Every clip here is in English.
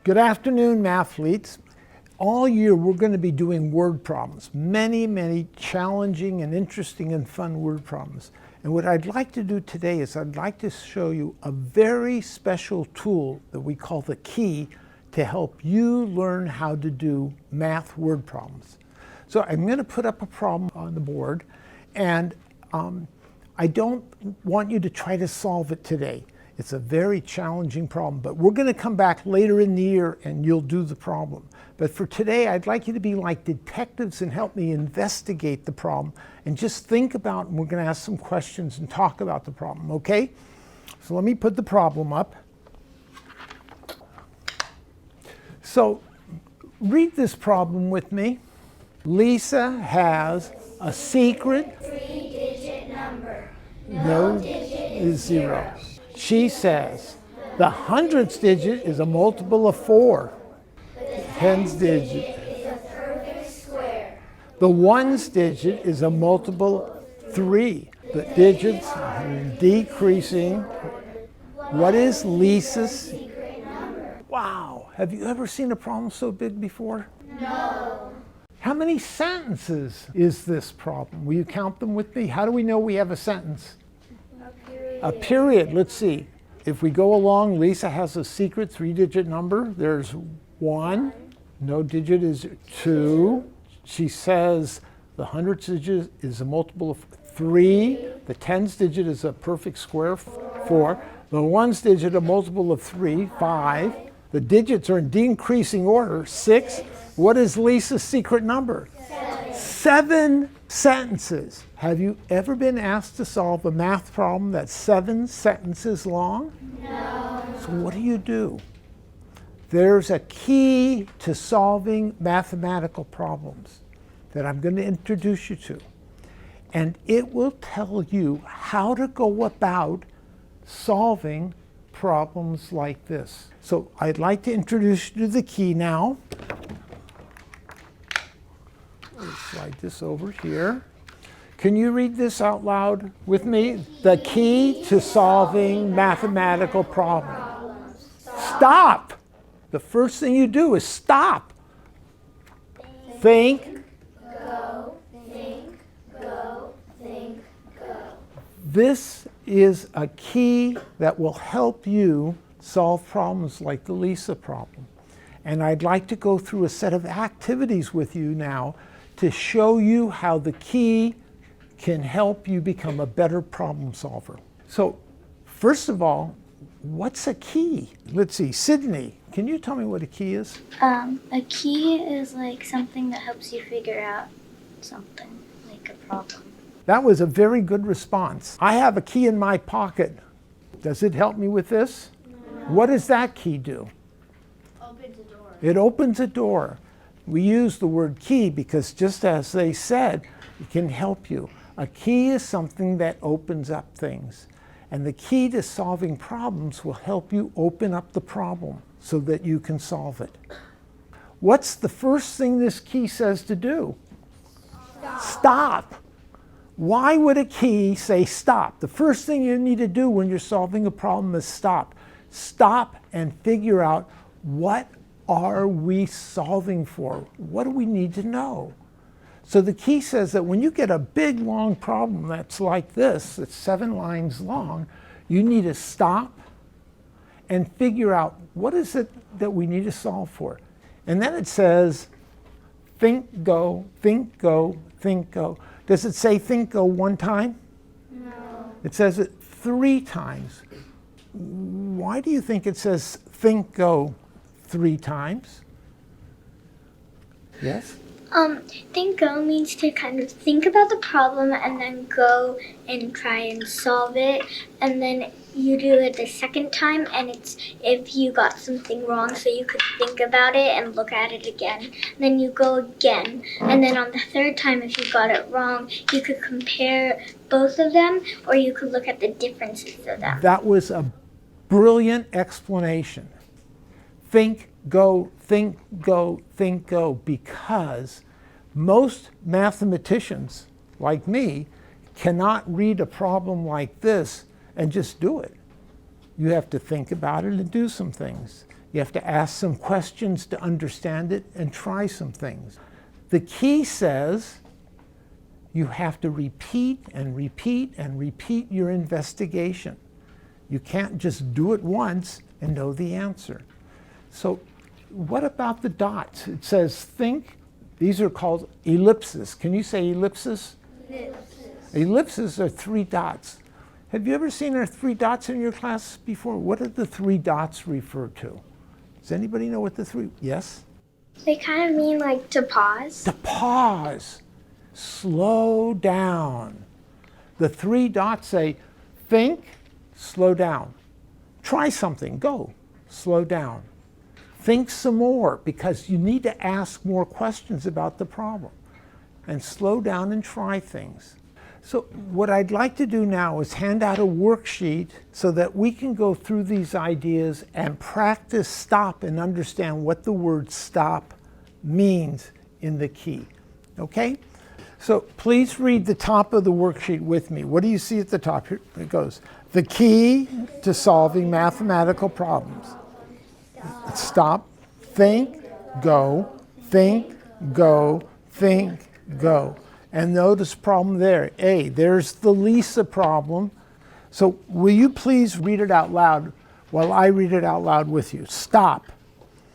Good afternoon, mathletes. All year we're going to be doing word problems, many challenging and interesting and fun word problems. And what I'd like to do today is I'd like to show you a very special tool that we call the key to help you learn how to do math word problems. So I'm going to put up a problem on the board, and I don't want you to try to solve it today. It's a very challenging problem, but we're going to come back later in the year and you'll do the problem. But for today, I'd like you to be like detectives and help me investigate the problem and just think about, and we're going to ask some questions and talk about the problem, okay? So let me put the problem up. So read this problem with me. Lisa has a secret three-digit number. No digit is zero. She says the hundredths digit is a multiple of 4. The tens digit is a perfect square. The ones digit is a multiple of 3. The digits are decreasing. What is Lisa's Secret number. Wow, have you ever seen a problem so big before? No. How many sentences is this problem? Will you count them with me? How do we know we have a sentence? A period. Let's see. If we go along, Lisa has a secret 3-digit number. There's 1. No digit is 2. She says the hundredths digit is a multiple of 3. The tens digit is a perfect square, 4. The ones digit a multiple of 3, 5. The digits are in decreasing order, 6. What is Lisa's secret number? 7 sentences. Have you ever been asked to solve a math problem that's 7 sentences long? No. So what do? There's a key to solving mathematical problems that I'm going to introduce you to. And it will tell you how to go about solving problems like this. So I'd like to introduce you to the key now. Let's slide this over here. Can you read this out loud with me? The key to solving mathematical problems. Stop! The first thing you do is stop. Think. Go. Think. Go. Think. Go. This is a key that will help you solve problems like the Lisa problem. And I'd like to go through a set of activities with you now to show you how the key can help you become a better problem solver. So first of all, what's a key? Let's see, Sydney, can you tell me what a key is? A key is like something that helps you figure out something, like a problem. That was a very good response. I have a key in my pocket. Does it help me with this? No. What does that key do? Opens a door. It opens a door. We use the word key because just as they said, it can help you. A key is something that opens up things. And the key to solving problems will help you open up the problem so that you can solve it. What's the first thing this key says to do? Stop. Why would a key say stop? The first thing you need to do when you're solving a problem is stop. Stop and figure out, what are we solving for? What do we need to know? So the key says that when you get a big, long problem that's like this, that's 7 lines long, you need to stop and figure out what is it that we need to solve for. And then it says, think, go, think, go, think, go. Does it say think, go 1 time? No. It says it 3 times. Why do you think it says think, go 3 times? Yes? Think go means to kind of think about the problem and then go and try and solve it. And then you do it the second time, and it's if you got something wrong, so you could think about it and look at it again. And then you go again. And then on the third time, if you got it wrong, you could compare both of them, or you could look at the differences of them. That was a brilliant explanation. Think, go, think, go, think, go, because most mathematicians, like me, cannot read a problem like this and just do it. You have to think about it and do some things. You have to ask some questions to understand it and try some things. The key says you have to repeat and repeat and repeat your investigation. You can't just do it once and know the answer. So what about the dots? It says think. These are called ellipses. Can you say ellipses? Ellipses. Ellipses are 3 dots. Have you ever seen our 3 dots in your class before? What do the 3 dots refer to? Does anybody know what the 3? Yes? They kind of mean like to pause. To pause. Slow down. The 3 dots say think, slow down. Try something, go, slow down. Think some more, because you need to ask more questions about the problem. And slow down and try things. So what I'd like to do now is hand out a worksheet so that we can go through these ideas and practice stop and understand what the word stop means in the key. Okay? So please read the top of the worksheet with me. What do you see at the top? Here it goes. The key to solving mathematical problems. Stop, think, go, think, go, think, go. And notice problem there. A, there's the Lisa problem. So will you please read it out loud while I read it out loud with you? Stop.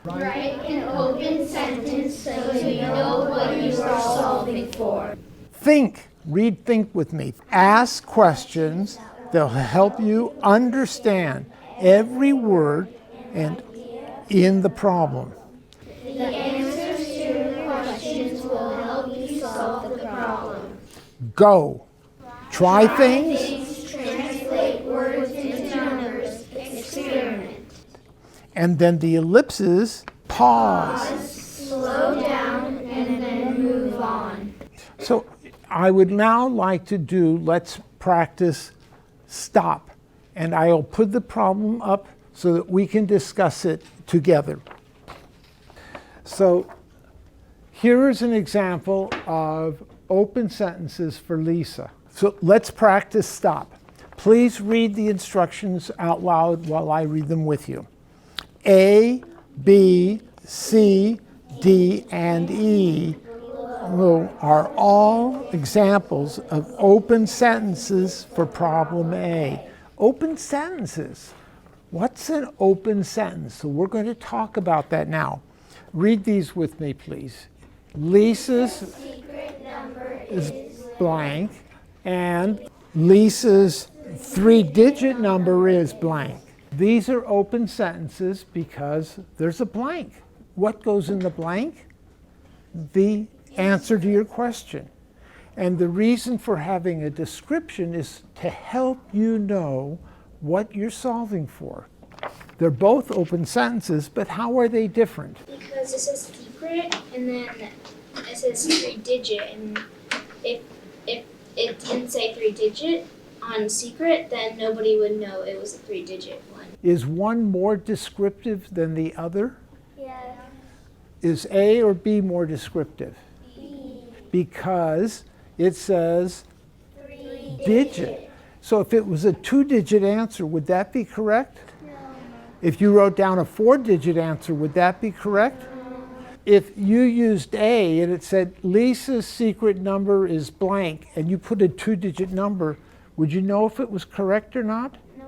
Write an open sentence so you know what you are solving for. Think. Read think with me. Ask questions that will help you understand every word and in the problem. The answers to your questions will help you solve the problem. Go. Try things. Translate words into numbers. Experiment. And then the ellipses, pause. Slow down and then move on. So I would now like to do, let's practice stop. And I'll put the problem up so that we can discuss it together. So here is an example of open sentences for Lisa. So let's practice stop. Please read the instructions out loud while I read them with you. A, B, C, D, and E are all examples of open sentences for problem A. Open sentences. What's an open sentence? So we're going to talk about that now. Read these with me, please. Lisa's Secret number is blank, and Lisa's 3-digit number is blank. These are open sentences because there's a blank. What goes in the blank? The answer to your question. And the reason for having a description is to help you know what you're solving for. They're both open sentences, but how are they different? Because it says secret, and then it says 3-digit, and if it didn't say 3-digit on secret, then nobody would know it was a 3-digit one. Is one more descriptive than the other? Yeah. Is A or B more descriptive? B. Because it says digit. So if it was a 2-digit answer, would that be correct? No. If you wrote down a 4-digit answer, would that be correct? If you used A and it said Lisa's secret number is blank and you put a 2-digit number, would you know if it was correct or not? No.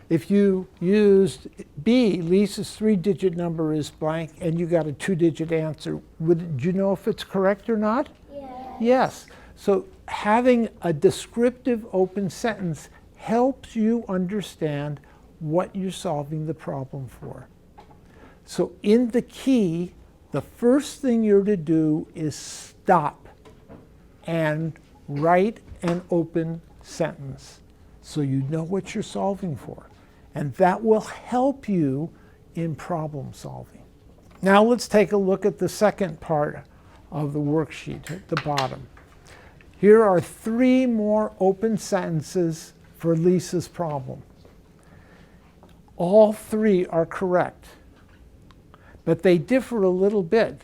If you used B, Lisa's 3-digit number is blank, and you got a 2-digit answer, would you know if it's correct or not? Yeah. Yes. So having a descriptive open sentence helps you understand what you're solving the problem for. So in the key, the first thing you're to do is stop and write an open sentence so you know what you're solving for. And that will help you in problem solving. Now let's take a look at the second part of the worksheet at the bottom. Here are 3 more open sentences for Lisa's problem. All 3 are correct, but they differ a little bit.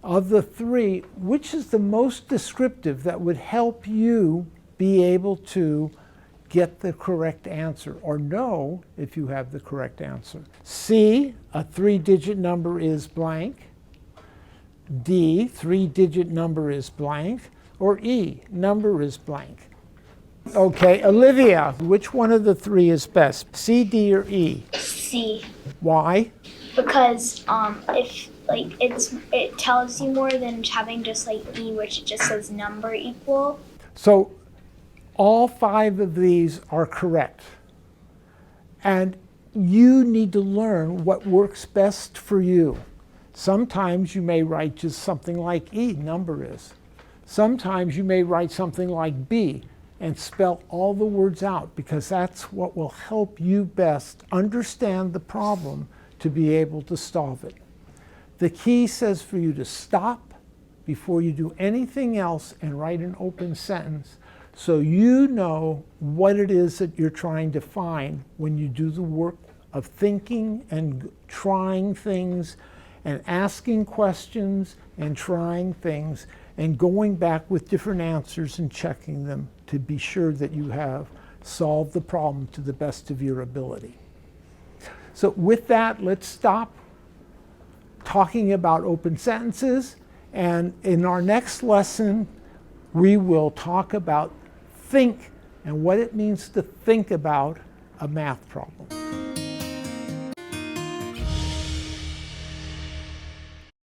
Of the 3, which is the most descriptive that would help you be able to get the correct answer or know if you have the correct answer. C, a 3-digit number is blank. D, 3-digit number is blank. Or E, number is blank. Okay, Olivia, which one of the three is best? C, D, or E? C. Why? Because if like it tells you more than having just like E, which just says number equal. So all 5 of these are correct. And you need to learn what works best for you. Sometimes you may write just something like E, number is. Sometimes you may write something like B and spell all the words out, because that's what will help you best understand the problem to be able to solve it. The key says for you to stop before you do anything else and write an open sentence so you know what it is that you're trying to find when you do the work of thinking and trying things and asking questions and trying things and going back with different answers and checking them to be sure that you have solved the problem to the best of your ability. So with that, let's stop talking about open sentences, and in our next lesson, we will talk about think and what it means to think about a math problem.